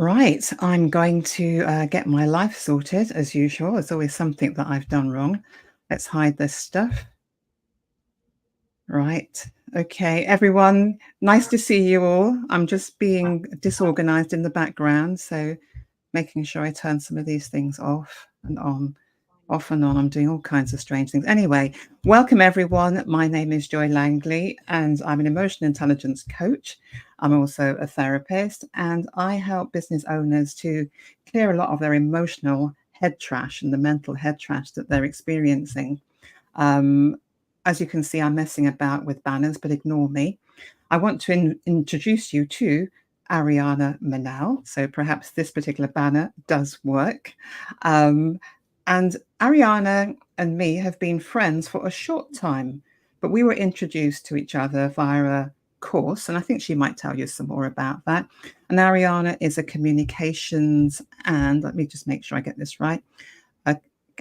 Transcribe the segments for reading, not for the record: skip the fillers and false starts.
Right, I'm going to get my life sorted as usual. There's always something that I've done wrong. Let's hide this stuff. Right. Okay, everyone, nice to see you all. I'm just being disorganized in the background, so making sure I turn some of these things off and on. Off and on. I'm doing all kinds of strange things. Anyway, welcome everyone. My name is Joy Langley and I'm an emotional intelligence coach. I'm also a therapist and I help business owners to clear a lot of their emotional head trash and the mental head trash that they're experiencing. As you can see, I'm messing about with banners, but ignore me. I want to introduce you to Ariana Monell. So perhaps this particular banner does work. And Ariana and me have been friends for a short time, but we were introduced to each other via a course, and I think she might tell you some more about that. And Ariana is a communications, and let me just make sure I get this right.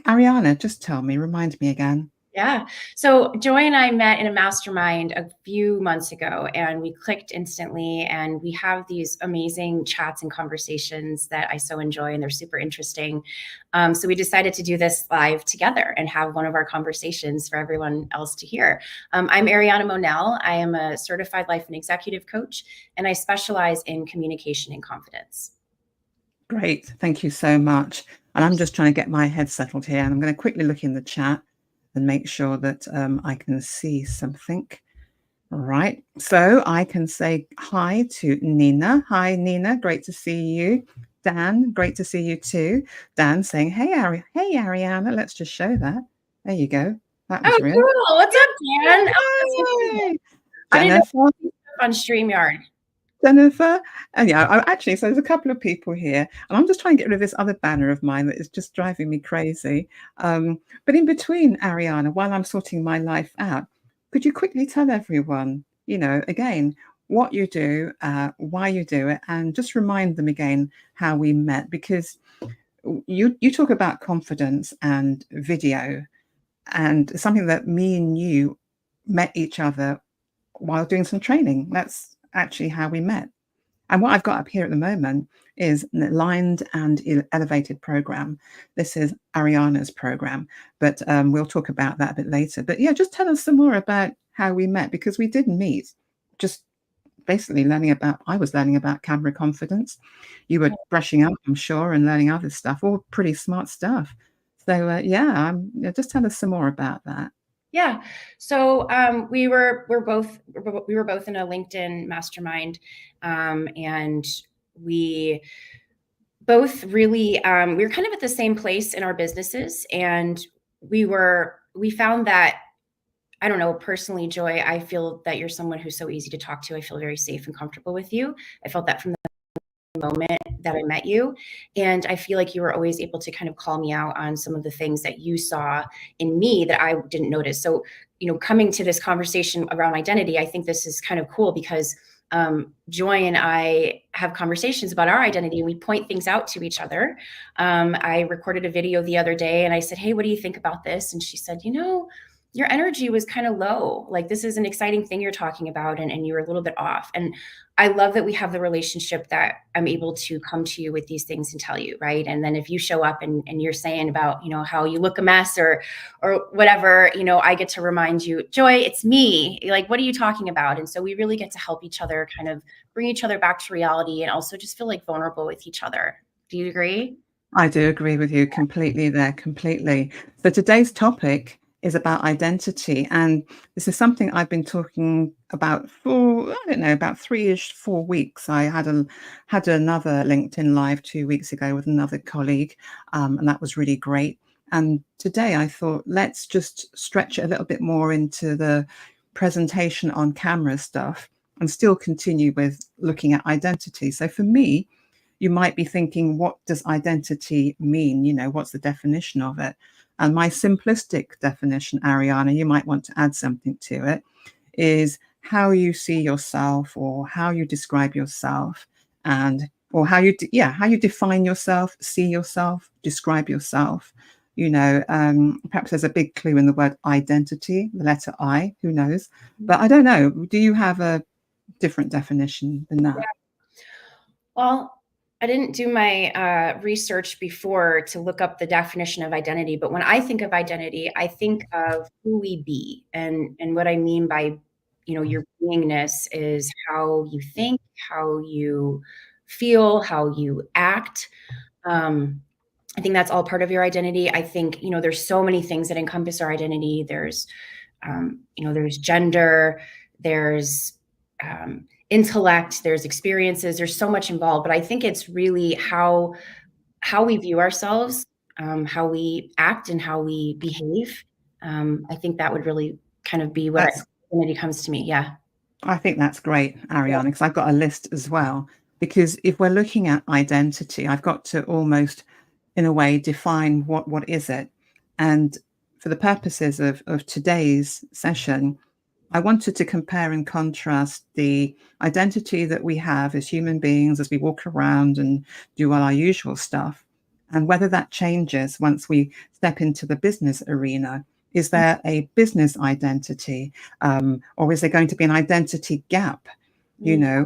Ariana, just tell me, remind me again. Yeah. So Joy and I met in a mastermind a few months ago and we clicked instantly, and we have these amazing chats and conversations that I so enjoy, and they're super interesting. So we decided to do this live together and have one of our conversations for everyone else to hear. I'm Ariana Monell. I am a certified life and executive coach, and I specialize in communication and confidence. Great. Thank you so much. And I'm just trying to get my head settled here, and I'm going to quickly look in the chat and make sure that I can see something. All right. So I can say hi to Nina. Hi, Nina. Great to see you. Dan, great to see you too. Dan saying, hey, Ariana. Let's just show that. There you go. That was real. Cool. What's up, Dan? Oh, I didn't know on StreamYard. Jennifer, and actually, so there's a couple of people here, and I'm just trying to get rid of this other banner of mine that is just driving me crazy. But in between, Ariana, while I'm sorting my life out, could you quickly tell everyone, again, what you do, why you do it, and just remind them again how we met? Because you talk about confidence and video, and something that me and you met each other while doing some training. That's actually how we met. And what I've got up here at the moment is an aligned and elevated program. This is Ariana's program, but we'll talk about that a bit later. But yeah, just tell us some more about how we met, because we did meet just basically I was learning about camera confidence. You were brushing up, I'm sure, and learning other stuff, all pretty smart stuff. So just tell us some more about that. Yeah. So we were both in a LinkedIn mastermind, and we both really we were kind of at the same place in our businesses, and we found that, I don't know, personally, Joy, I feel that you're someone who's so easy to talk to. I feel very safe and comfortable with you. I felt that from the moment that I met you. And I feel like you were always able to kind of call me out on some of the things that you saw in me that I didn't notice. So, coming to this conversation around identity, I think this is kind of cool because Joy and I have conversations about our identity, and we point things out to each other. I recorded a video the other day and I said, hey, what do you think about this? And she said, your energy was kind of low. Like, this is an exciting thing you're talking about, and you were a little bit off. And I love that we have the relationship that I'm able to come to you with these things and tell you, right? And then if you show up and you're saying about, how you look a mess or whatever, I get to remind you, Joy, it's me. Like, what are you talking about? And so we really get to help each other, kind of bring each other back to reality, and also just feel like vulnerable with each other. Do you agree? I do agree with you completely there, completely. So today's topic is about identity. And this is something I've been talking about for, I don't know, about 4 weeks. I had another LinkedIn Live 2 weeks ago with another colleague, and that was really great. And today I thought, let's just stretch it a little bit more into the presentation on camera stuff and still continue with looking at identity. So for me, you might be thinking, what does identity mean? What's the definition of it? And my simplistic definition, Ariana, you might want to add something to it, is how you see yourself or how you describe yourself, or how you define yourself, see yourself, describe yourself. Perhaps there's a big clue in the word identity, the letter I, who knows? But I don't know. Do you have a different definition than that? Yeah. Well, didn't do my research before to look up the definition of identity, but when I think of identity, I think of who we be, and what I mean by, your beingness is how you think, how you feel, how you act. I think that's all part of your identity. I think, there's so many things that encompass our identity. There's gender, there's intellect, there's experiences, there's so much involved. But I think it's really how we view ourselves, how we act, and how we behave. I think that would really kind of be what identity comes to me. Yeah. I think that's great, Ariana, because I've got a list as well. Because if we're looking at identity, I've got to almost, in a way, define what is it. And for the purposes of today's session, I wanted to compare and contrast the identity that we have as human beings as we walk around and do all our usual stuff, and whether that changes once we step into the business arena. Is there a business identity, or is there going to be an identity gap?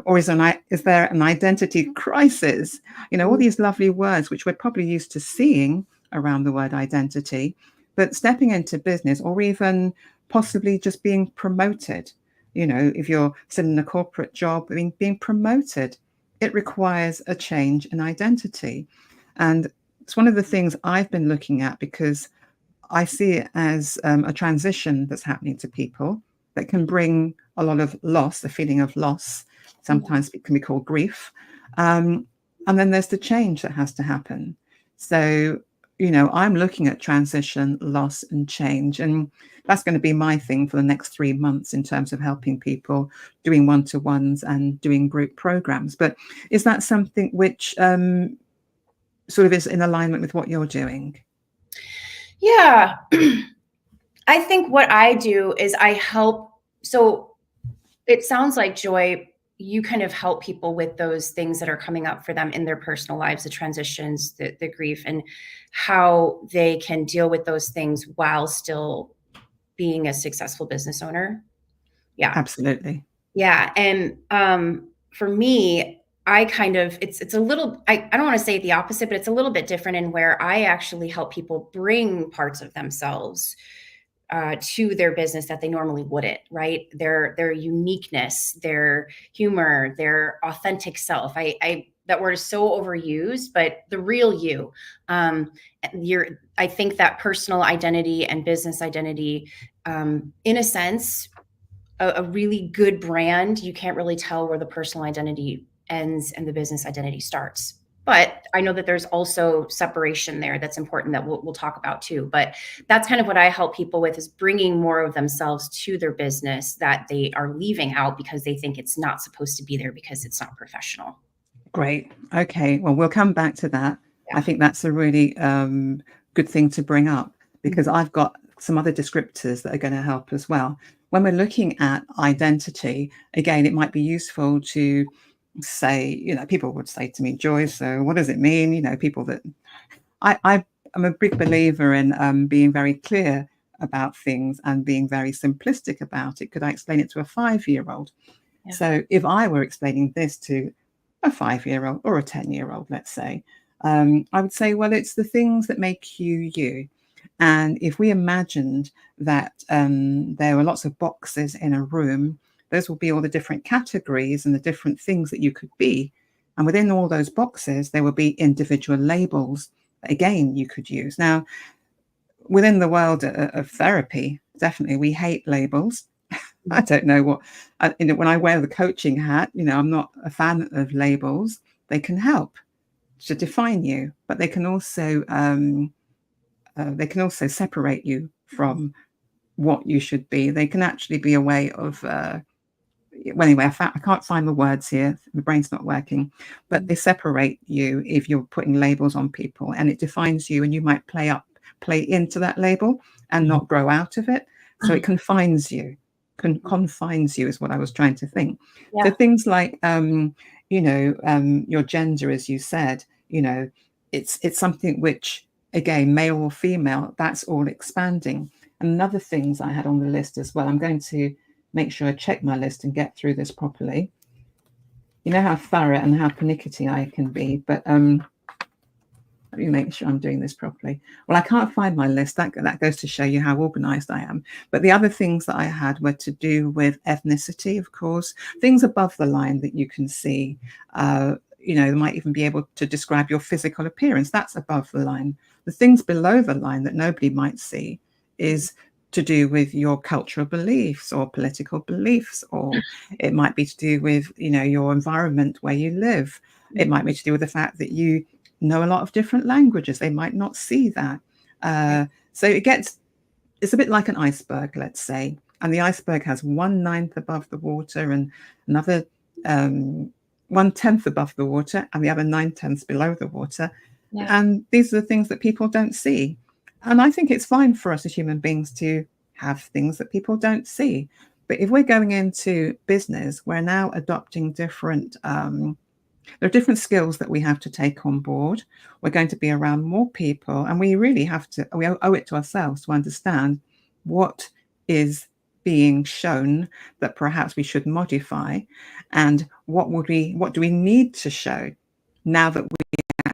Or is there an identity crisis? All these lovely words which we're probably used to seeing around the word identity, but stepping into business, or even possibly just being promoted. If you're sitting in a corporate job, being promoted, it requires a change in identity. And it's one of the things I've been looking at, because I see it as a transition that's happening to people that can bring a lot of loss, the feeling of loss. Sometimes it can be called grief. And then there's the change that has to happen. So, I'm looking at transition, loss, and change. And that's going to be my thing for the next 3 months in terms of helping people, doing one-to-ones and doing group programs. But is that something which sort of is in alignment with what you're doing? Yeah. I think what I do is I help. So it sounds like, Joy, you kind of help people with those things that are coming up for them in their personal lives, the transitions, the grief, and how they can deal with those things while still being a successful business owner. Yeah. Absolutely. Yeah. And for me, I kind of, it's a little, I don't want to say the opposite, but it's a little bit different in where I actually help people bring parts of themselves to their business that they normally wouldn't, right? Their uniqueness, their humor, their authentic self. That word is so overused, but the real you. I think that personal identity and business identity, in a sense, a really good brand, you can't really tell where the personal identity ends and the business identity starts. But I know that there's also separation there that's important that we'll talk about too. But that's kind of what I help people with, is bringing more of themselves to their business that they are leaving out because they think it's not supposed to be there because it's not professional. Great. Okay. Well, we'll come back to that. Yeah. I think that's a really good thing to bring up, because I've got some other descriptors that are going to help as well. When we're looking at identity, again, it might be useful to say, people would say to me, Joy, so what does it mean? People that I'm a big believer in being very clear about things and being very simplistic about it. Could I explain it to a 5-year-old? Yeah. So if I were explaining this to a 5-year-old or a 10-year-old, let's say, I would say, well, it's the things that make you you. And if we imagined that there were lots of boxes in a room, those will be all the different categories and the different things that you could be. And within all those boxes, there will be individual labels that, again, you could use. Now, within the world of therapy, definitely we hate labels. I don't know what, when I wear the coaching hat, I'm not a fan of labels. They can help to define you, but they can also separate you from what you should be. They can actually be a way of, anyway, I can't find the words here. The brain's not working, but they separate you if you're putting labels on people, and it defines you, and you might play into that label and not grow out of it. So it confines you. Confines you is what I was trying to think. Yeah. So things like, your gender, as you said, it's something which, again, male or female, that's all expanding. And other things I had on the list as well, I'm going to make sure I check my list and get through this properly. You know how thorough and how pernickety I can be, but let me make sure I'm doing this properly. Well, I can't find my list. That goes to show you how organized I am. But the other things that I had were to do with ethnicity, of course, things above the line that you can see. They might even be able to describe your physical appearance. That's above the line. The things below the line that nobody might see is to do with your cultural beliefs or political beliefs, or it might be to do with, your environment where you live. It might be to do with the fact that you know a lot of different languages. They might not see that. So it's a bit like an iceberg, let's say. And the iceberg has 1/9 above the water and another 1/10 above the water and the other 9/10 below the water. Yeah. And these are the things that people don't see. And I think it's fine for us as human beings to have things that people don't see. But if we're going into business, we're now adopting different there are different skills that we have to take on board. We're going to be around more people, and we really we owe it to ourselves to understand what is being shown that perhaps we should modify, and what do we need to show now that we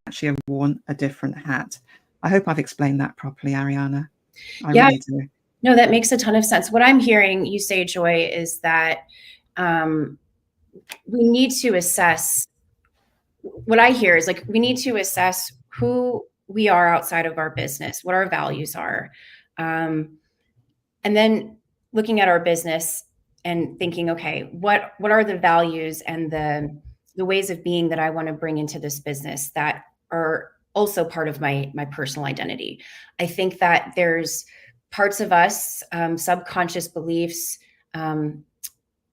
actually have worn a different hat. I hope I've explained that properly, Ariana. I really do. No, that makes a ton of sense. What I'm hearing you say, Joy, is that we need to assess. What I hear is like we need to assess who we are outside of our business, what our values are, and then looking at our business and thinking, okay, what are the values and the ways of being that I want to bring into this business that are also part of my personal identity. I think that there's parts of us, subconscious beliefs,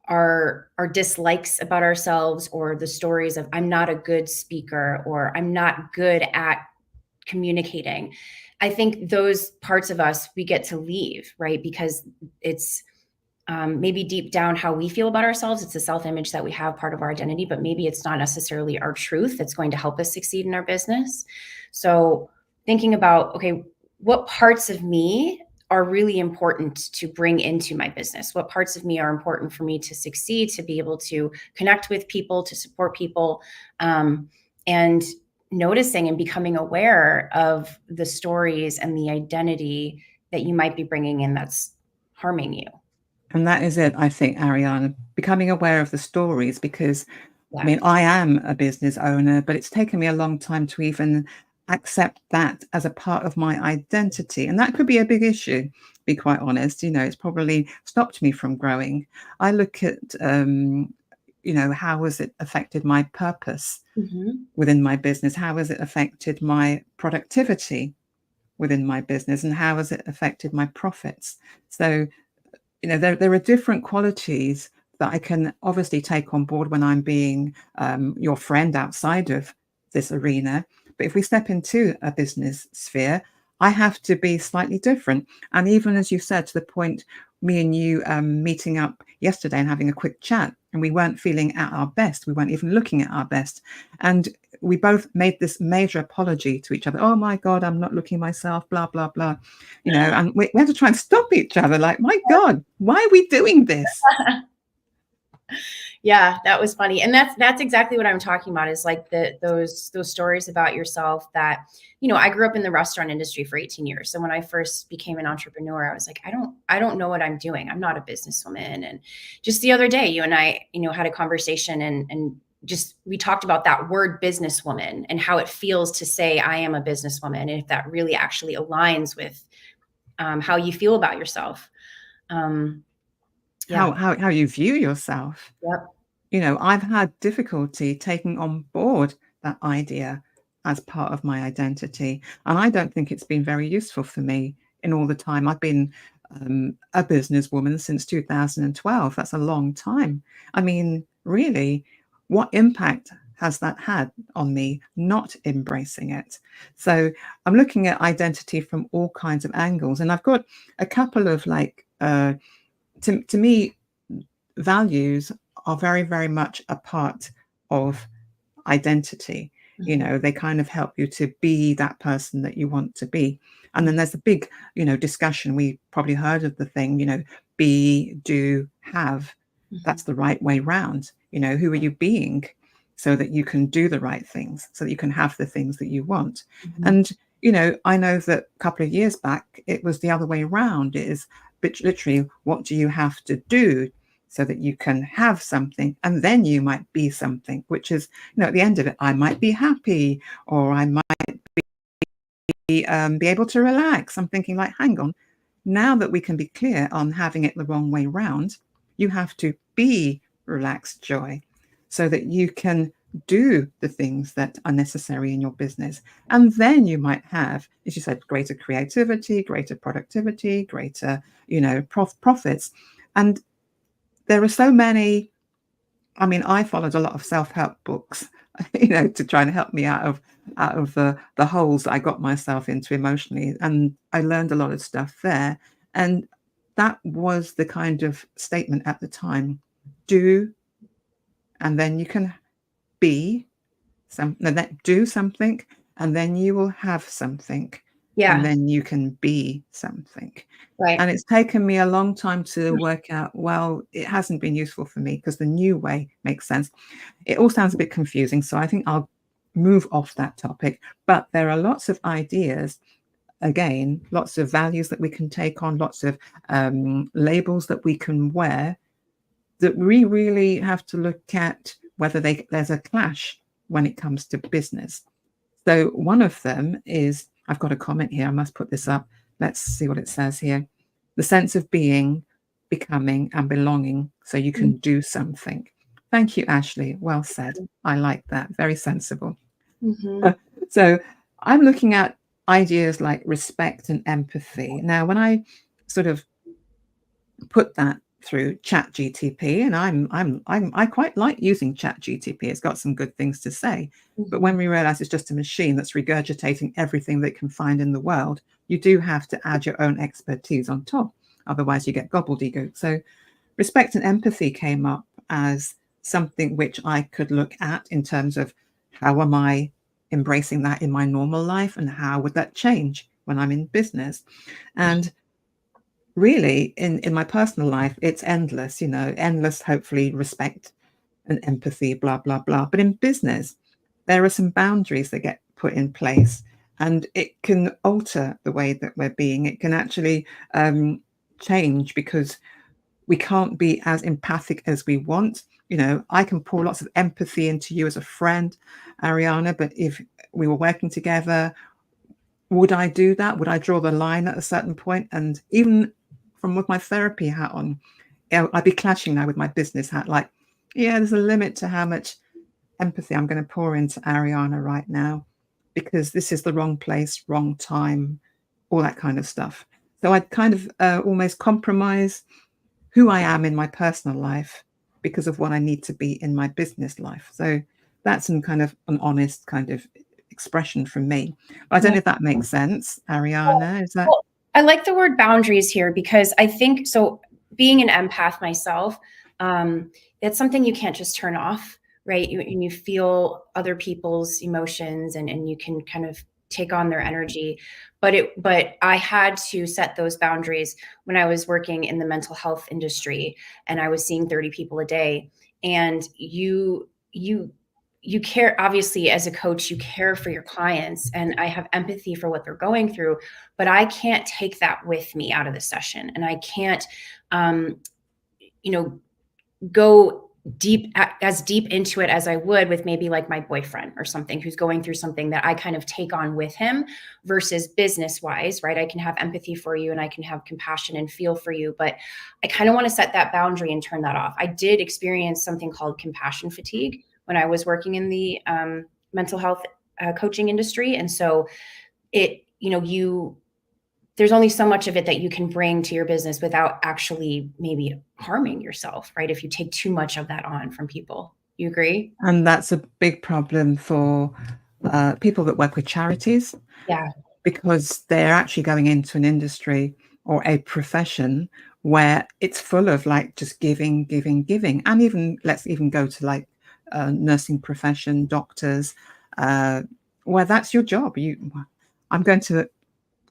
our dislikes about ourselves, or the stories of I'm not a good speaker or I'm not good at communicating. I think those parts of us we get to leave, right? Because it's maybe deep down how we feel about ourselves. It's a self-image that we have, part of our identity, but maybe it's not necessarily our truth that's going to help us succeed in our business. So thinking about, okay, what parts of me are really important to bring into my business? What parts of me are important for me to succeed, to be able to connect with people, to support people, and noticing and becoming aware of the stories and the identity that you might be bringing in that's harming you. And that is it, I think, Ariana, becoming aware of the stories, because Yeah. I mean, I am a business owner, but it's taken me a long time to even accept that as a part of my identity. And that could be a big issue, to be quite honest. It's probably stopped me from growing. I look at, how has it affected my purpose within my business? How has it affected my productivity within my business? And how has it affected my profits? So, there are different qualities that I can obviously take on board when I'm being your friend outside of this arena. But if we step into a business sphere, I have to be slightly different. And even as you said, to the point, me and you meeting up yesterday and having a quick chat, and we weren't feeling at our best. We weren't even looking at our best. And we both made this major apology to each other. Oh my God, I'm not looking myself, blah, blah, blah. And we had to try and stop each other. Like, my God, why are we doing this? Yeah, that was funny. And that's exactly what I'm talking about, is like those stories about yourself that, I grew up in the restaurant industry for 18 years. So when I first became an entrepreneur, I was like, I don't know what I'm doing. I'm not a businesswoman. And just the other day, you and I, had a conversation and just, we talked about that word businesswoman and how it feels to say I am a businesswoman, and if that really actually aligns with how you feel about yourself. Yeah. How you view yourself. Yep. I've had difficulty taking on board that idea as part of my identity. And I don't think it's been very useful for me in all the time. I've been a businesswoman since 2012. That's a long time. I mean, really, what impact has that had on me not embracing it? So I'm looking at identity from all kinds of angles. And I've got a couple of to me, values are very, very much a part of identity. They kind of help you to be that person that you want to be. And then there's a big, discussion. We probably heard of the thing, be, do, have. That's the right way round. Who are you being? so that you can do the right things, so that you can have the things that you want. Mhm. And, I know that a couple of years back, it was the other way around. It is literally, what do you have to do so that you can have something, and then you might be something, which is, at the end of it, I might be happy, or I might be able to relax. I'm thinking, like, hang on, now that we can be clear on having it the wrong way round, you have to be relaxed joy so that you can do the things that are necessary in your business. And then you might have, as you said, greater creativity, greater productivity, greater, profits. And there are so many. I mean, I followed a lot of self-help books, to try and help me out of the holes that I got myself into emotionally, and I learned a lot of stuff there. And that was the kind of statement at the time: do, and then you can be do something, and then you will have something, and Yeah. then you can be something. Right. And it's taken me a long time to work out, well, it hasn't been useful for me because the new way makes sense. It all sounds a bit confusing, so I think I'll move off that topic. But there are lots of ideas, again, lots of values that we can take on, lots of labels that we can wear, that we really have to look at whether there's a clash when it comes to business. So one of them is, I've got a comment here, I must put this up. Let's see what it says here. The sense of being, becoming, and belonging so you can do something. Thank you, Ashley. Well said. I like that. Very sensible. Mm-hmm. So I'm looking at ideas like respect and empathy. Now, when I sort of put that through ChatGTP, and I quite like using ChatGTP. It's got some good things to say. But when we realize it's just a machine that's regurgitating everything that it can find in the world, you do have to add your own expertise on top. Otherwise, you get gobbledygook. So respect and empathy came up as something which I could look at in terms of, how am I embracing that in my normal life, and how would that change when I'm in business? And really, in my personal life, it's endless, endless, hopefully, respect and empathy, blah, blah, blah. But in business, there are some boundaries that get put in place, and it can alter the way that we're being. It can actually change, because we can't be as empathic as we want. I can pour lots of empathy into you as a friend, Ariana, but if we were working together, would I do that? Would I draw the line at a certain point? And even from with my therapy hat on, I'd be clashing now with my business hat. Like, yeah, there's a limit to how much empathy I'm going to pour into Ariana right now, because this is the wrong place, wrong time, all that kind of stuff. So I'd kind of almost compromise who I am in my personal life because of what I need to be in my business life. So that's kind of an honest kind of expression from me. But I don't know if that makes sense, Ariana. Is that? Well, I like the word boundaries here, because I think so. Being an empath myself, it's something you can't just turn off, right? And you feel other people's emotions, and you can kind of take on their energy. But I had to set those boundaries when I was working in the mental health industry, and I was seeing 30 people a day. And you care, obviously, as a coach, you care for your clients, and I have empathy for what they're going through, but I can't take that with me out of the session, and I can't you know go as deep into it as I would with maybe like my boyfriend or something who's going through something that I kind of take on with him, versus business wise, right? I can have empathy for you and I can have compassion and feel for you, but I kind of want to set that boundary and turn that off. I did experience something called compassion fatigue when I was working in the mental health coaching industry. And so there's only so much of it that you can bring to your business without actually maybe harming yourself, right? If you take too much of that on from people. You agree? And that's a big problem for people that work with charities, Yeah. because they're actually going into an industry or a profession where it's full of like just giving, giving, giving. And even, let's even go to like nursing profession, doctors, where that's your job. I'm going to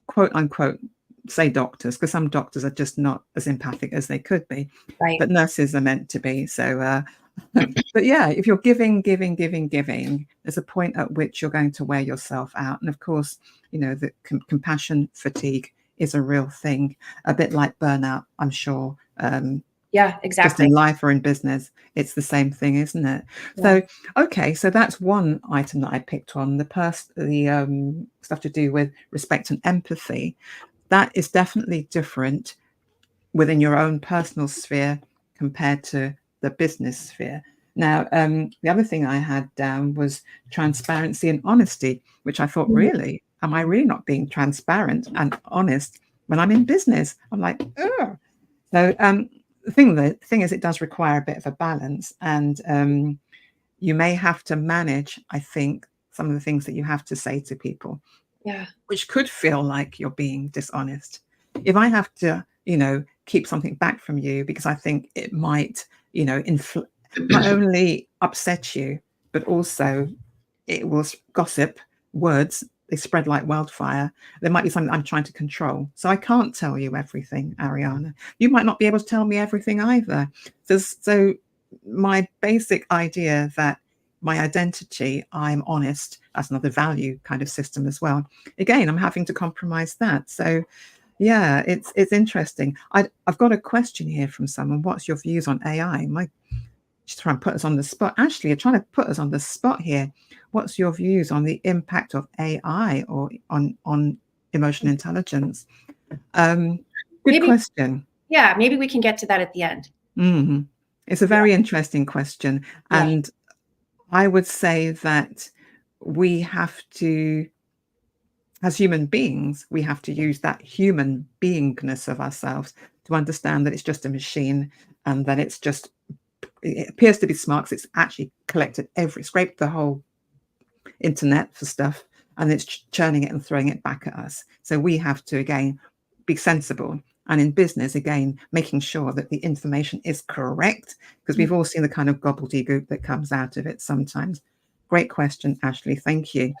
quote unquote say doctors, because some doctors are just not as empathic as they could be, Right. but nurses are meant to be. So But yeah, if you're giving, there's a point at which you're going to wear yourself out. And of course, the compassion fatigue is a real thing, a bit like burnout, I'm sure. Yeah, Just exactly. in life or in business, it's the same thing, isn't it? Yeah. So, okay, so that's one item that I picked on, the stuff to do with respect and empathy. That is definitely different within your own personal sphere compared to the business sphere. Now, the other thing I had down was transparency and honesty, which I thought, really, am I really not being transparent and honest when I'm in business? I'm like, ugh. So the thing is, it does require a bit of a balance, and you may have to manage, I think, some of the things that you have to say to people, Yeah. which could feel like you're being dishonest. If I have to, keep something back from you because I think it might, not only upset you, but also it will gossip, words, they spread like wildfire. There might be something I'm trying to control. So I can't tell you everything, Ariana. You might not be able to tell me everything either. So my basic idea that my identity, I'm honest, that's another value kind of system as well. Again, I'm having to compromise that. So yeah, it's interesting. I've got a question here from someone. What's your views on AI? Just trying to put us on the spot. Ashley, you're trying to put us on the spot here. What's your views on the impact of AI or on emotional intelligence? Good question. Yeah, maybe we can get to that at the end. Mm-hmm. It's a very interesting question. Yeah. And I would say that we have to, as human beings, we have to use that human beingness of ourselves to understand that it's just a machine and that it appears to be smart because it's actually scraped the whole internet for stuff, and it's churning it and throwing it back at us. So we have to, again, be sensible. And in business, again, making sure that the information is correct, because we've all seen the kind of gobbledygook that comes out of it sometimes. Great question, Ashley. Thank you.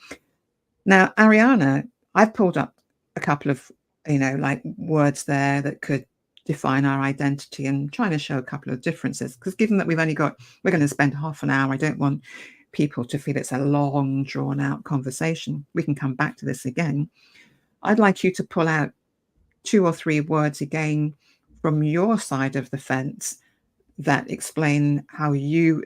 Now, Ariana, I've pulled up a couple of, like words there that could define our identity and trying to show a couple of differences. Because given that we're going to spend half an hour, I don't want people to feel it's a long, drawn out conversation. We can come back to this again. I'd like you to pull out 2 or 3 words again from your side of the fence that explain how you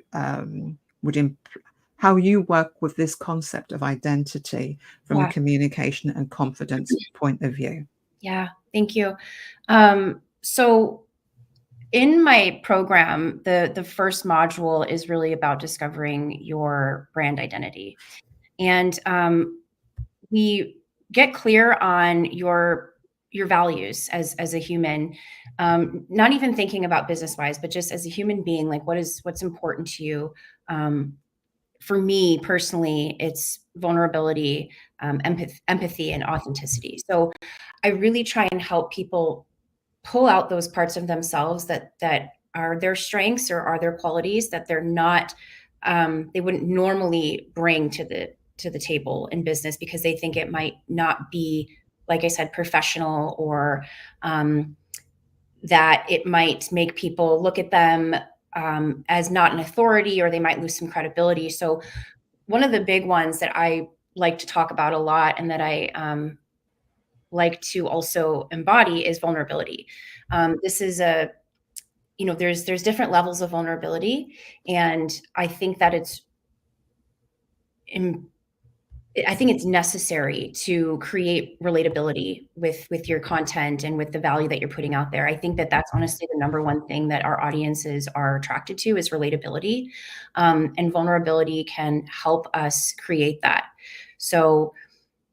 how you work with this concept of identity from a communication and confidence point of view. Yeah, thank you. So in my program, the first module is really about discovering your brand identity. And we get clear on your values as a human, not even thinking about business wise, but just as a human being, like what's important to you. For me personally, it's vulnerability, empathy, and authenticity. So I really try and help people pull out those parts of themselves that are their strengths or are their qualities that they're not, they wouldn't normally bring to the table in business because they think it might not be, like I said, professional, or that it might make people look at them as not an authority, or they might lose some credibility. So one of the big ones that I like to talk about a lot, and that I like to also embody, is vulnerability. This is there's different levels of vulnerability, and I think that I think it's necessary to create relatability with your content and with the value that you're putting out there. I think that that's honestly the number one thing that our audiences are attracted to is relatability, and vulnerability can help us create that. So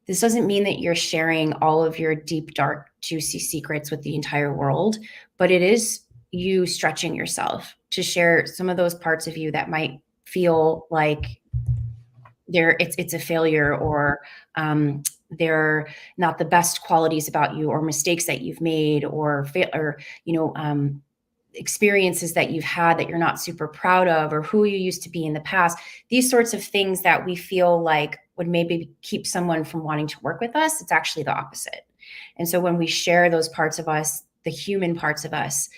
this doesn't mean that you're sharing all of your deep, dark, juicy secrets with the entire world, but it is you stretching yourself to share some of those parts of you that might feel like it's a failure, or they're not the best qualities about you, or mistakes that you've made, or experiences that you've had that you're not super proud of, or who you used to be in the past. These sorts of things that we feel like would maybe keep someone from wanting to work with us, it's actually the opposite. And so when we share those parts of us, the human parts of us,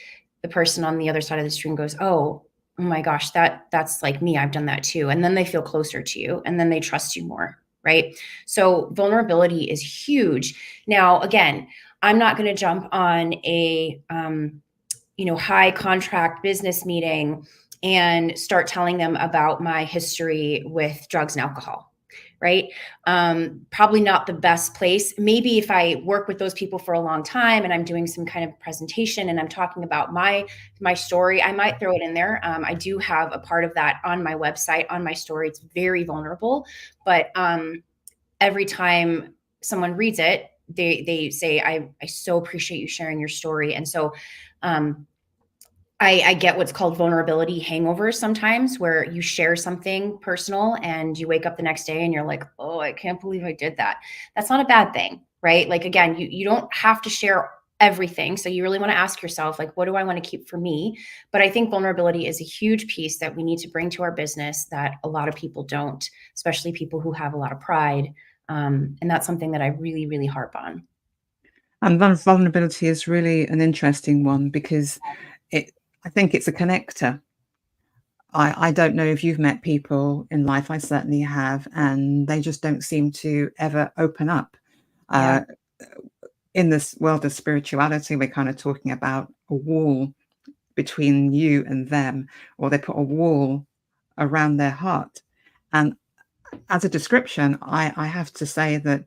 the person on the other side of the stream goes, oh, oh my gosh, that's like me. I've done that too. And then they feel closer to you and then they trust you more, right? So vulnerability is huge. Now, again, I'm not going to jump on a high contract business meeting and start telling them about my history with drugs and alcohol, right? Probably not the best place. Maybe if I work with those people for a long time and I'm doing some kind of presentation and I'm talking about my story, I might throw it in there. I do have a part of that on my website, on my story. It's very vulnerable, but every time someone reads it, they say, I so appreciate you sharing your story. And so um, I get what's called vulnerability hangovers sometimes, where you share something personal and you wake up the next day and you're like, oh, I can't believe I did that. That's not a bad thing, right? Like, again, you don't have to share everything. So you really want to ask yourself, like, what do I want to keep for me? But I think vulnerability is a huge piece that we need to bring to our business that a lot of people don't, especially people who have a lot of pride. And that's something that I really, really harp on. And vulnerability is really an interesting one because I think it's a connector. I don't know if you've met people in life, I certainly have, and they just don't seem to ever open up. Yeah, Uh, in this world of spirituality, we're kind of talking about a wall between you and them, or they put a wall around their heart. And as a description, I have to say that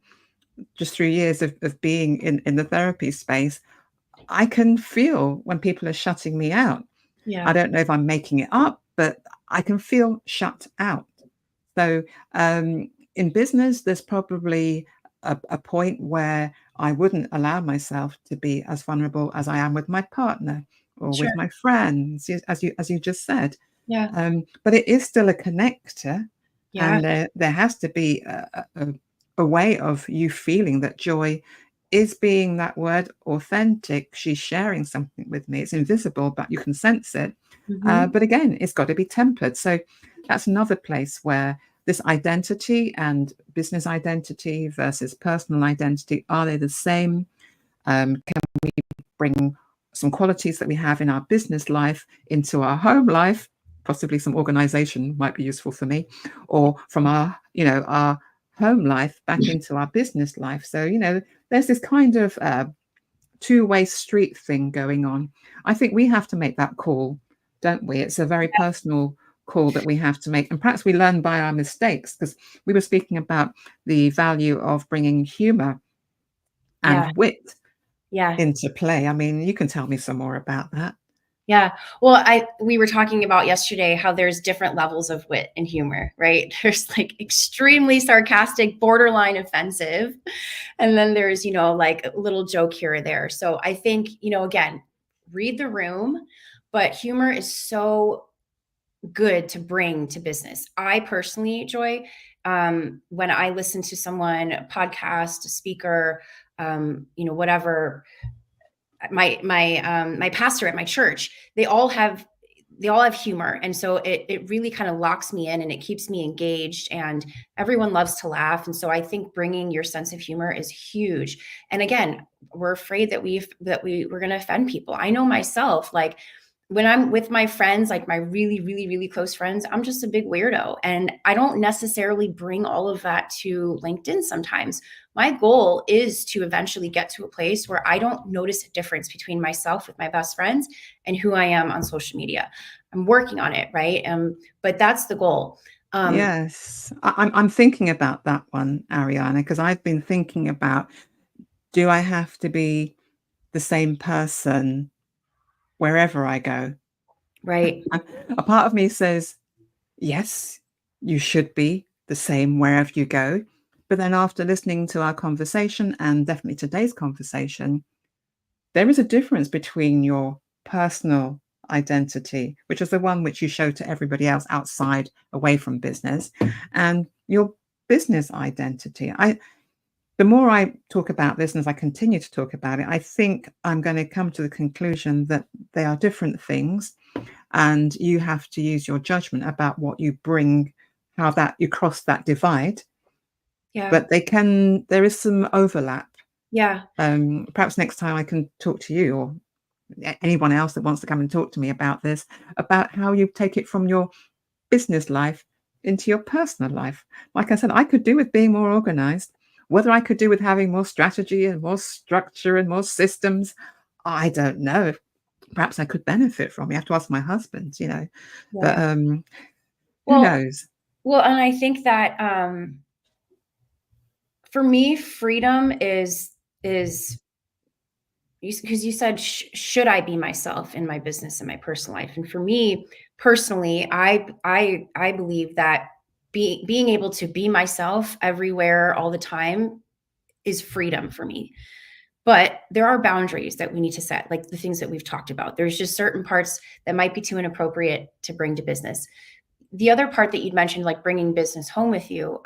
just through years of being in the therapy space, I can feel when people are shutting me out. I yeah, don't know if I'm making it up, but I can feel shut out. So in business, there's probably a point where I wouldn't allow myself to be as vulnerable as I am with my partner or sure. with my friends, as you just said. Yeah, But it is still a connector, yeah, and there has to be a way of you feeling that joy is being that word authentic. She's sharing something with me. It's invisible, but you can sense it. hmm, But again, it's got to be tempered. So that's another place where this identity and business identity versus personal identity, are they the same? Can we bring some qualities that we have in our business life into our home life? Possibly some organization might be useful for me, or from our home life back into our business life. So, there's this kind of two-way street thing going on. I think we have to make that call, don't we? It's a very personal call that we have to make. And perhaps we learn by our mistakes, because we were speaking about the value of bringing humor yeah, and wit yeah. into play. I mean, you can tell me some more about that. Yeah. Well, we were talking about yesterday how there's different levels of wit and humor, right? There's like extremely sarcastic, borderline offensive, and then there's, like a little joke here or there. So I think, again, read the room, but humor is so good to bring to business. I personally, Joy, when I listen to someone, a podcast, a speaker, whatever, my pastor at my church, they all have humor, and so it really kind of locks me in and it keeps me engaged, and everyone loves to laugh. And so I think bringing your sense of humor is huge. And again, we're afraid that we're going to offend people. I know myself, like when I'm with my friends, like my really, really, really close friends, I'm just a big weirdo. And I don't necessarily bring all of that to LinkedIn sometimes. My goal is to eventually get to a place where I don't notice a difference between myself with my best friends and who I am on social media. I'm working on it, right? But that's the goal. Yes, I'm thinking about that one, Ariana, because I've been thinking about, do I have to be the same person wherever I go? Right. A part of me says, yes, you should be the same wherever you go. But then after listening to our conversation, and definitely today's conversation, there is a difference between your personal identity, which is the one which you show to everybody else outside, away from business, and your business identity. The more I talk about this, and as I continue to talk about it, I think I'm going to come to the conclusion that they are different things, and you have to use your judgment about what you bring, how that you cross that divide. Yeah. But there is some overlap. Yeah. Perhaps next time I can talk to you, or anyone else that wants to come and talk to me about this, about how you take it from your business life into your personal life. Like I said, I could do with being more organized. Whether I could do with having more strategy and more structure and more systems, I don't know. Perhaps I could benefit from it. I have to ask my husband, you know. But Yeah. who Well, knows? well, and I think that for me, freedom is because you said, should I be myself in my business and my personal life? And for me personally, I believe that being able to be myself everywhere all the time is freedom for me. But there are boundaries that we need to set, like the things that we've talked about. There's just certain parts that might be too inappropriate to bring to business. The other part that you'd mentioned, like bringing business home with you,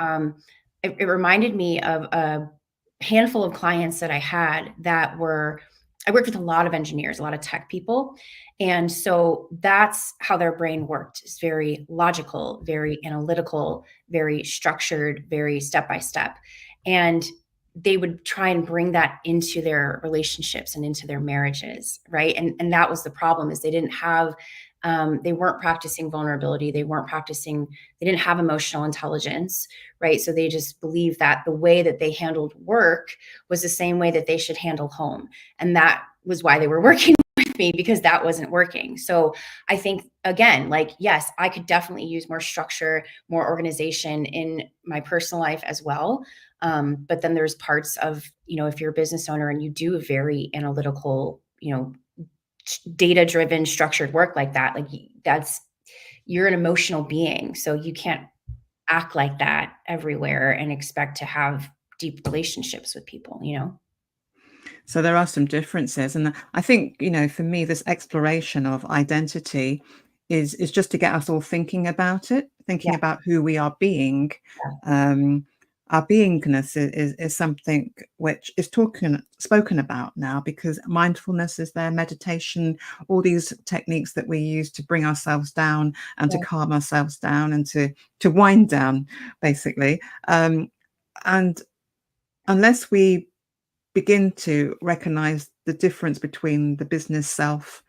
it reminded me of a handful of clients that I had that were, I worked with a lot of engineers, a lot of tech people. And so that's how their brain worked. It's very logical, very analytical, very structured, very step by step. And they would try and bring that into their relationships and into their marriages, right? And that was the problem, is they didn't have they weren't practicing vulnerability. They weren't practicing, they didn't have emotional intelligence, right? So they just believed that the way that they handled work was the same way that they should handle home. And that was why they were working with me, because that wasn't working. So I think, again, like, yes, I could definitely use more structure, more organization in my personal life as well. But then there's parts of, if you're a business owner and you do a very analytical, data driven structured work like that, like you're an emotional being, so you can't act like that everywhere and expect to have deep relationships with people. So there are some differences. And I think, for me, this exploration of identity is just to get us all thinking about it, thinking Yeah. about who we are being. Our beingness is something which is spoken about now, because mindfulness is there, meditation, all these techniques that we use to bring ourselves down and to Yeah. calm ourselves down and to wind down, basically. And unless we begin to recognize the difference between the business self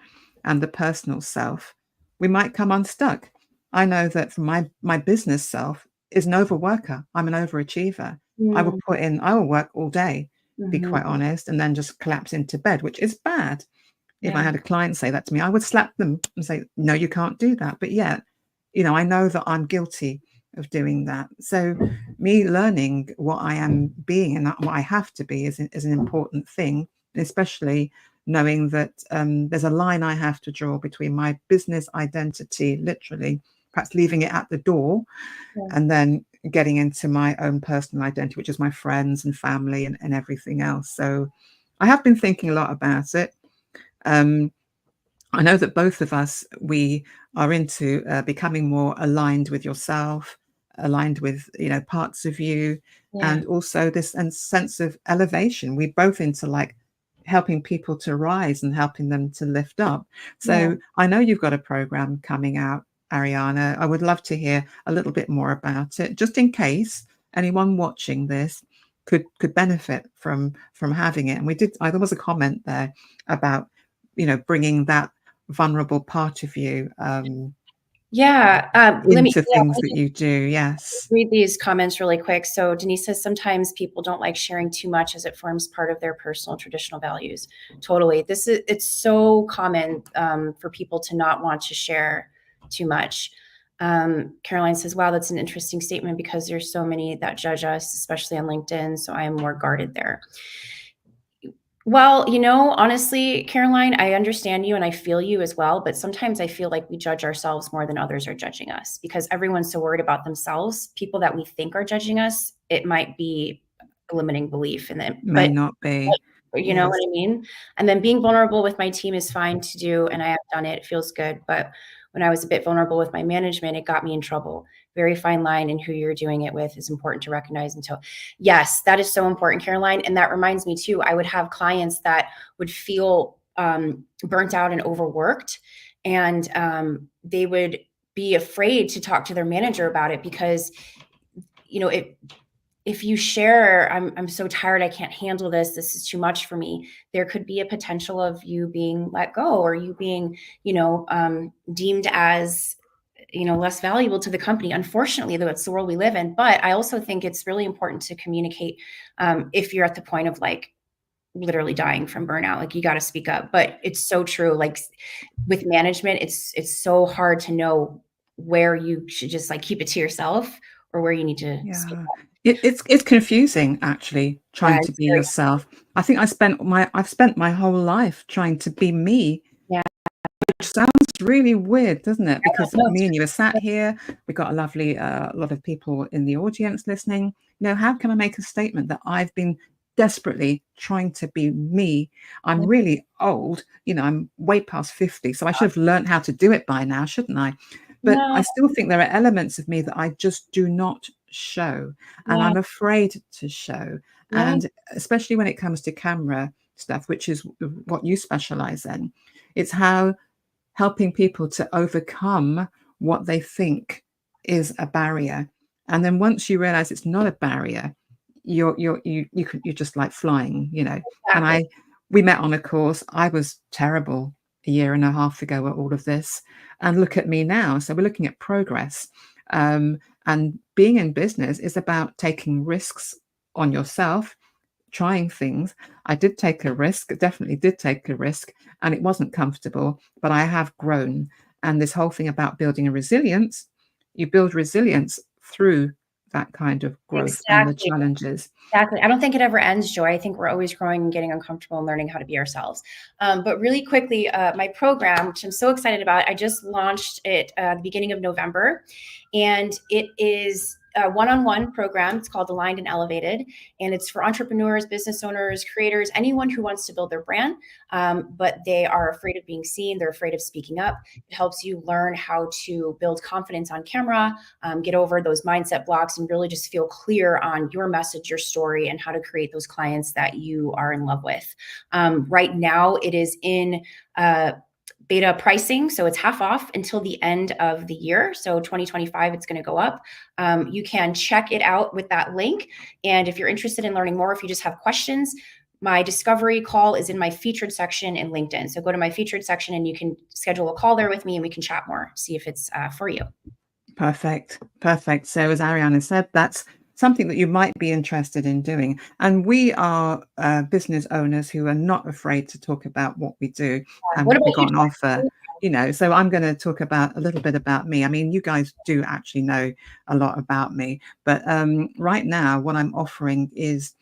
and the personal self, we might come unstuck. I know that for my business self is an overworker. I'm an overachiever. I will work all day, be quite Mm-hmm. honest, and then just collapse into bed, which is bad. If I Yeah. had a client say that to me, I would slap them and say, no, you can't do that. But yet, I know that I'm guilty of doing that. So me learning what I am being and what I have to be is an important thing, especially knowing that there's a line I have to draw between my business identity, literally, perhaps leaving it at the door, Yeah. and then getting into my own personal identity, which is my friends and family and everything else. So I have been thinking a lot about it. I know that both of us, we are into becoming more aligned with yourself, aligned with, parts of you, Yeah. and also this sense of elevation. We both into like helping people to rise and helping them to lift up. Yeah. So I know you've got a program coming out, Ariana. I would love to hear a little bit more about it, just in case anyone watching this could benefit from having it. And there was a comment there about, bringing that vulnerable part of you Yeah. into things that you do. Yes. Read these comments really quick. So Denise says sometimes people don't like sharing too much as it forms part of their personal traditional values. Totally. It's so common for people to not want to share too much. Caroline says, wow, that's an interesting statement, because there's so many that judge us, especially on LinkedIn. So I am more guarded there. Well, honestly, Caroline, I understand you and I feel you as well. But sometimes I feel like we judge ourselves more than others are judging us, because everyone's so worried about themselves. People that we think are judging us, it might be a limiting belief in them. May But not be. you know Yes. what I mean? And then being vulnerable with my team is fine to do, and I have done it. It feels good. But when I was a bit vulnerable with my management, it got me in trouble. Very fine line, and who you're doing it with is important to recognize. Yes, that is so important, Caroline. And that reminds me too, I would have clients that would feel burnt out and overworked, and they would be afraid to talk to their manager about it, because it if you share, I'm so tired, I can't handle this, this is too much for me, there could be a potential of you being let go, or you being, deemed as, less valuable to the company. Unfortunately, though, it's the world we live in. But I also think it's really important to communicate, if you're at the point of like literally dying from burnout, like you got to speak up. But it's so true. Like with management, it's so hard to know where you should just like keep it to yourself or where you need to speak Yeah. up. It's confusing actually Yeah, trying to it's be very, yourself. I think I've spent my whole life trying to be me, yeah. which sounds really weird, doesn't it? Because No, me and you are sat here, we've got a lovely lot of people in the audience listening. How can I make a statement that I've been desperately trying to be me? I'm really old, I'm way past 50, so I should have learned how to do it by now, shouldn't I? But I no, still think there are elements of me that I just do not show, and yeah, I'm afraid to show. yeah, And especially when it comes to camera stuff, which is what you specialize in, it's how helping people to overcome what they think is a barrier. And then once you realize it's not a barrier, you're just like flying. And exactly. we met on a course. I was terrible a year and a half ago at all of this, and look at me now. So we're looking at progress. And being in business is about taking risks on yourself, trying things. I did take a risk, definitely did take a risk, and it wasn't comfortable, but I have grown. And this whole thing about building a resilience, you build resilience through that kind of growth and the Exactly. challenges. Exactly. I don't think it ever ends, Joy. I think we're always growing and getting uncomfortable and learning how to be ourselves. But really quickly, my program, which I'm so excited about, I just launched it at the beginning of November, and it is a one-on-one program. It's called Aligned and Elevated, and it's for entrepreneurs, business owners, creators, anyone who wants to build their brand, but they are afraid of being seen. They're afraid of speaking up. It helps you learn how to build confidence on camera, get over those mindset blocks, and really just feel clear on your message, your story, and how to create those clients that you are in love with. Right now, it is in beta pricing, so it's half off until the end of the year. So 2025, it's going to go up. You can check it out with that link. And if you're interested in learning more, if you just have questions, my discovery call is in my featured section in LinkedIn. So go to my featured section and you can schedule a call there with me and we can chat more, see if it's for you. Perfect. Perfect. So as Ariana said, that's something that you might be interested in doing. And we are business owners who are not afraid to talk about what we do and What what about we you? got on offer. So I'm going to talk about a little bit about me. I mean, you guys do actually know a lot about me, but right now what I'm offering is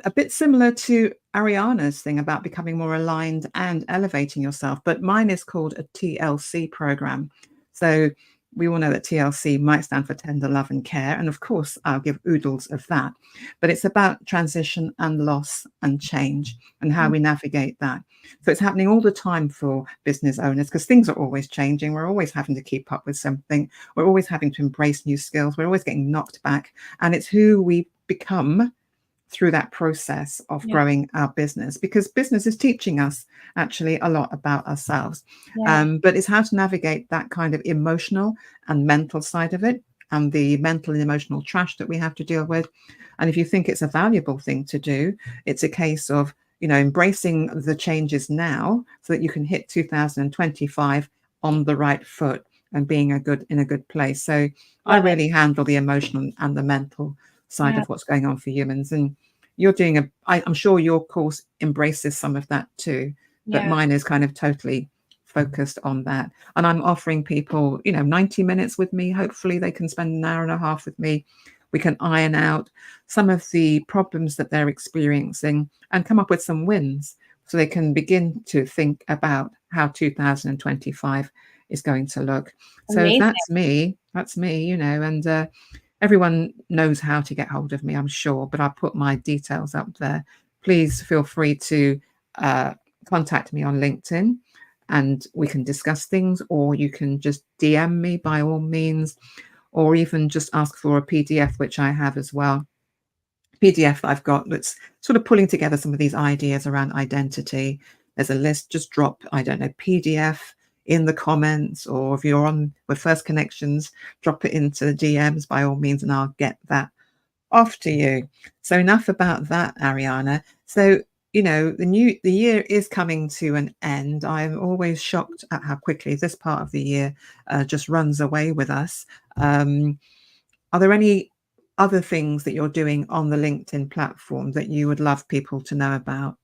a bit similar to Ariana's thing about becoming more aligned and elevating yourself, but mine is called a TLC program. So we all know that TLC might stand for tender love and care. And of course, I'll give oodles of that. But it's about transition and loss and change and how we navigate that. So it's happening all the time for business owners because things are always changing. We're always having to keep up with something. We're always having to embrace new skills. We're always getting knocked back. And it's who we become through that process of Yeah, growing our business, because business is teaching us actually a lot about ourselves. yeah, But it's how to navigate that kind of emotional and mental side of it, and the mental and emotional trash that we have to deal with. And if you think it's a valuable thing to do, it's a case of embracing the changes now so that you can hit 2025 on the right foot and being in a good place. So I love it. really handle the emotional and the mental side Yeah, of what's going on for humans. And you're doing I'm sure your course embraces some of that too, but yeah, mine is kind of totally focused on that. And I'm offering people, 90 minutes with me. Hopefully they can spend an hour and a half with me. We can iron out some of the problems that they're experiencing and come up with some wins so they can begin to think about how 2025 is going to look. So amazing. that's me, and everyone knows how to get hold of me, I'm sure, but I'll put my details up there. Please feel free to contact me on LinkedIn and we can discuss things, or you can just DM me by all means, or even just ask for a PDF, which I have as well. PDF that I've got that's sort of pulling together some of these ideas around identity. There's a list, just drop, I don't know, PDF in the comments, or if you're on with First Connections, drop it into the DMs by all means, and I'll get that off to you. So enough about that, Ariana. So, the year is coming to an end. I'm always shocked at how quickly this part of the year just runs away with us. Are there any other things that you're doing on the LinkedIn platform that you would love people to know about?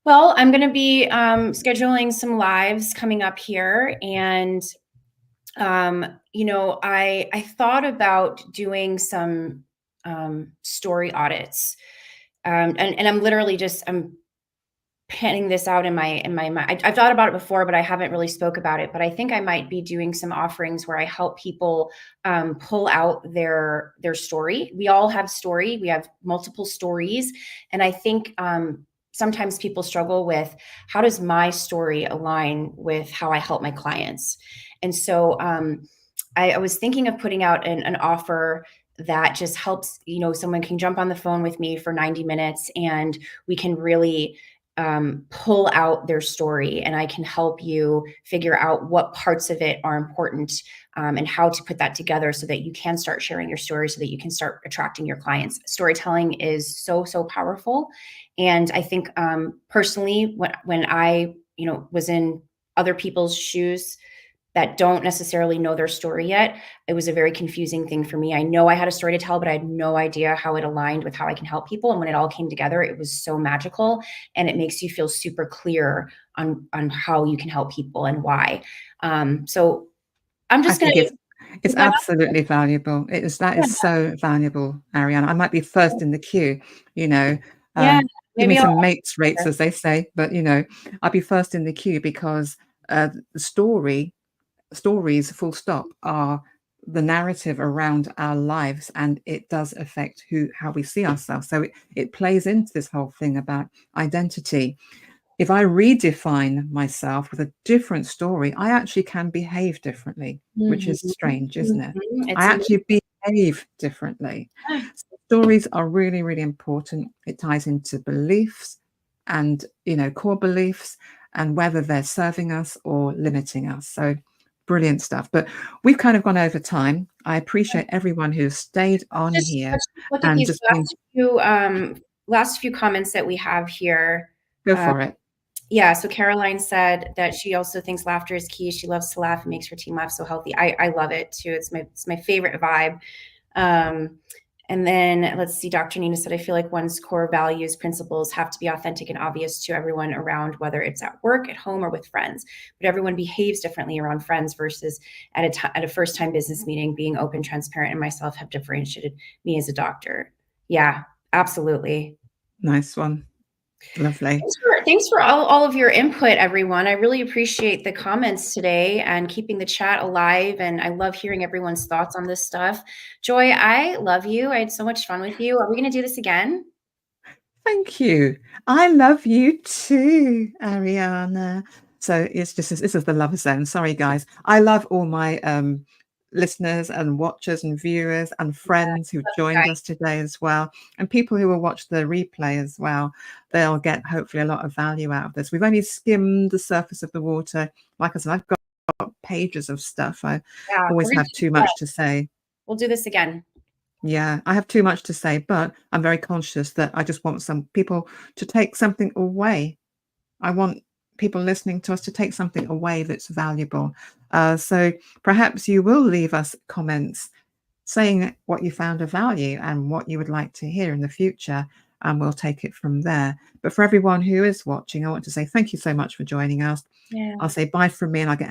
Well, I'm going to be scheduling some lives coming up here, and I thought about doing some story audits, and I'm literally just I'm planning this out in my mind. I've thought about it before, but I haven't really spoke about it. But I think I might be doing some offerings where I help people pull out their story. We all have story. We have multiple stories, and I think sometimes people struggle with, how does my story align with how I help my clients? And so I was thinking of putting out an offer that just helps. Someone can jump on the phone with me for 90 minutes, and we can really pull out their story, and I can help you figure out what parts of it are important, and how to put that together so that you can start sharing your story, so that you can start attracting your clients. Storytelling is so, so powerful. And I think personally, when I was in other people's shoes that don't necessarily know their story yet, it was a very confusing thing for me. I know I had a story to tell, but I had no idea how it aligned with how I can help people. And when it all came together, it was so magical, and it makes you feel super clear on how you can help people and why. So I'm I just gonna think it's keep my mouth absolutely valuable. That shut. is so valuable, Ariana. I might be first in the queue, you know. Yeah, Give me maybe I'll. some mates rates, as they say, but I'll be first in the queue because the stories, full stop, are the narrative around our lives, and it does affect how we see ourselves. So it plays into this whole thing about identity. If I redefine myself with a different story, I actually can behave differently, which is Mhm, strange, isn't it? mhm. I It's amazing. actually behave differently. So stories are really, really important. It ties into beliefs and, core beliefs, and whether they're serving us or limiting us. So brilliant stuff. But we've kind of gone over time. I appreciate everyone who's stayed on here Let's just look at and these just been, last few comments that we have here. go Uh, for it. yeah, so Caroline said that she also thinks laughter is key. She loves to laugh. It makes her team laugh so healthy. I love it too. It's my favorite vibe. Um, and then let's see, Dr. Nina said, I feel like one's core values, principles have to be authentic and obvious to everyone around, whether it's at work, at home, or with friends. But everyone behaves differently around friends versus at a first time business meeting. Being open, transparent, and myself have differentiated me as a doctor. Yeah, absolutely. Nice one. Lovely. Thanks for all of your input, everyone. I really appreciate the comments today and keeping the chat alive. And I love hearing everyone's thoughts on this stuff. Joy, I love you. I had so much fun with you. Are we going to do this again? Thank you. I love you too, Ariana. So this is the love zone. Sorry, guys. I love all my listeners and watchers and viewers and friends who joined us today as well, and people who will watch the replay as well. They'll get hopefully a lot of value out of this. We've only skimmed the surface of the water. Like I said, I've got pages of stuff. I Yeah, always have too much to say. we'll do this again. Yeah, I have too much to say, but I'm very conscious that I just want some people to take something away. I want people listening to us to take something away that's valuable. So perhaps you will leave us comments saying what you found of value and what you would like to hear in the future, and we'll take it from there. But for everyone who is watching, I want to say thank you so much for joining us. Yeah. I'll say bye from me, and I'll give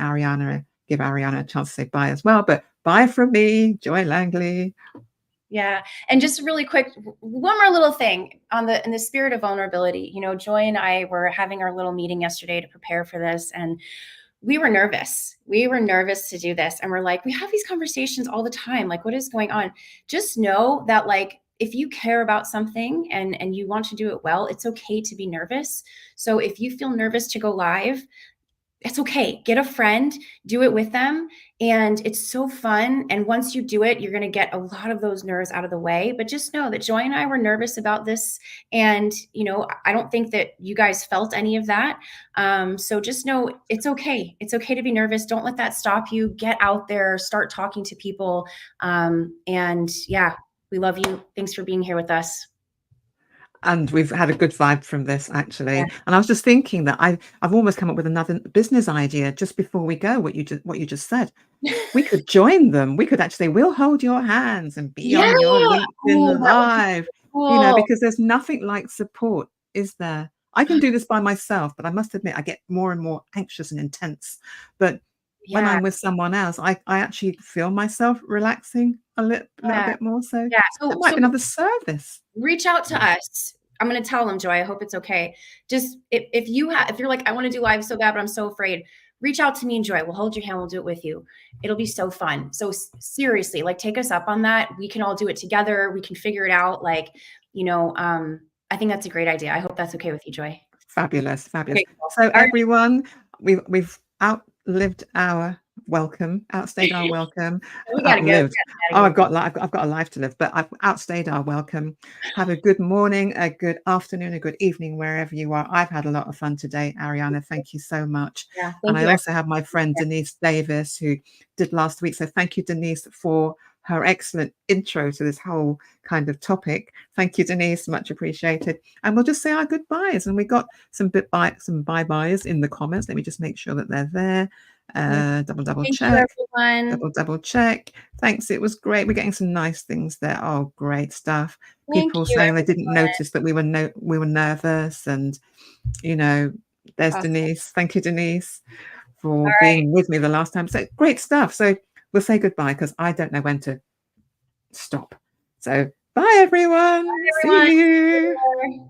Ariana a chance to say bye as well. But bye from me, Joy Langley. Yeah. And just really quick, one more little thing in the spirit of vulnerability. Joy and I were having our little meeting yesterday to prepare for this, and we were nervous. We were nervous to do this. And we're like, we have these conversations all the time. Like, what is going on? Just know that, like, if you care about something and you want to do it well, it's okay to be nervous. So if you feel nervous to go live, it's okay. Get a friend, do it with them. And it's so fun. And once you do it, you're going to get a lot of those nerves out of the way. But just know that Joy and I were nervous about this. And, I don't think that you guys felt any of that. So just know it's okay. It's okay to be nervous. Don't let that stop you. Get out there, start talking to people. And yeah. We love you. Thanks for being here with us. And we've had a good vibe from this, actually. Yeah. And I was just thinking that I've almost come up with another business idea just before we go. What you just said, we could join them. We could actually, we'll hold your hands and be Yeah. on your Oh, LinkedIn that would be Live. You know, cool. because there's nothing like support, is there? I can do this by myself, but I must admit I get more and more anxious and intense. But when Yeah. I'm with someone else, I actually feel myself relaxing a little Yeah. bit more. So Yeah. that might So be another service. reach out to us. I'm going to tell them, Joy. I hope it's okay. Just if you're like, I want to do live so bad, but I'm so afraid, reach out to me and Joy. We'll hold your hand. We'll do it with you. It'll be so fun. So seriously, like, take us up on that. We can all do it together. We can figure it out. Like, I think that's a great idea. I hope that's okay with you, Joy. Fabulous. Okay, cool. So All right. everyone, we've outlived our welcome, outstayed our welcome. We gotta go. Outlived. Oh, I've got a life to live, but I've outstayed our welcome. Have a good morning, a good afternoon, a good evening, wherever you are. I've had a lot of fun today, Ariana. Thank you so much. Yeah, And thank I you. also have my friend Denise Davis, who did last week. So thank you, Denise, for her excellent intro to this whole kind of topic. Thank you, Denise, much appreciated. And we'll just say our goodbyes. And we got some bye-byes in the comments. Let me just make sure that they're there. Double Thank check. you, everyone. Double check. Thanks. It was great. We're getting some nice things there. Oh, great stuff. Thank People you, saying they didn't everyone. notice that we were nervous, and there's Awesome. Denise. Thank you, Denise, for All right. being with me the last time. So great stuff. So we'll say goodbye because I don't know when to stop. So bye, everyone. Bye, everyone. See you.